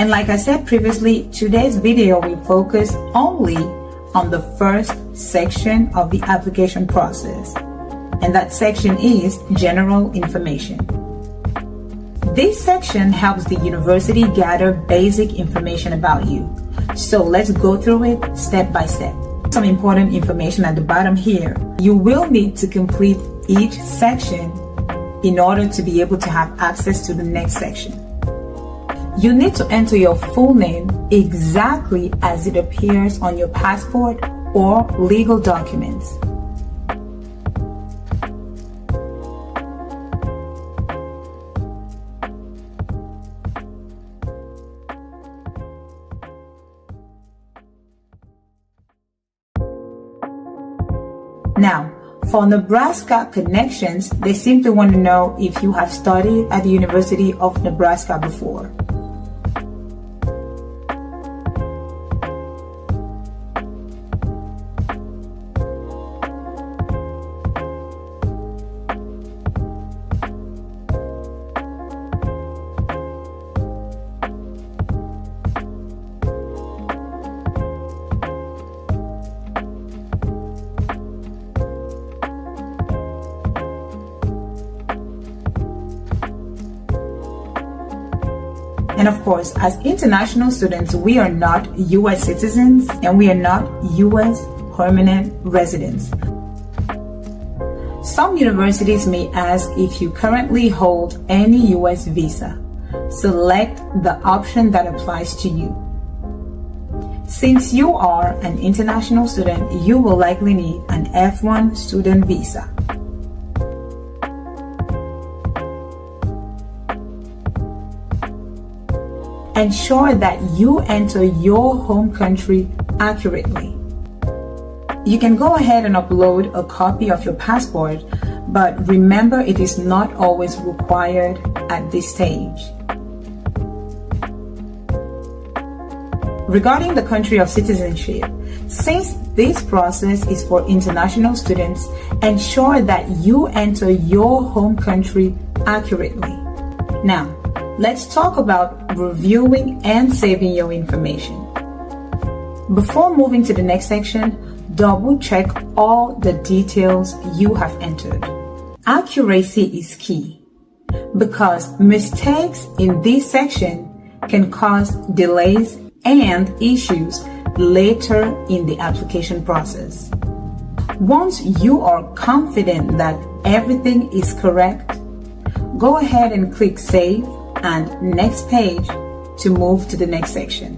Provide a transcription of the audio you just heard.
And like I said previously, today's video will focus only on the first section of the application process. And that section is general information. This section helps the university gather basic information about you. So let's go through it step by step. Some important information at the bottom here. You will need to complete each section in order to be able to have access to the next section. You need to enter your full name exactly as it appears on your passport or legal documents. Now, for Nebraska connections, they simply want to know if you have studied at the University of Nebraska before. And of course, as international students, we are not U.S. citizens and we are not U.S. permanent residents. Some universities may ask if you currently hold any U.S. visa. Select the option that applies to you. Since you are an international student, you will likely need an F1 student visa. Ensure that you enter your home country accurately. You can go ahead and upload a copy of your passport, but remember it is not always required at this stage. Regarding the country of citizenship, since this process is for international students, ensure that you enter your home country accurately. Now, let's talk about reviewing and saving your information. Before moving to the next section, double check all the details you have entered. Accuracy is key because mistakes in this section can cause delays and issues later in the application process. Once you are confident that everything is correct, go ahead and click Save and Next Page to move to the next section.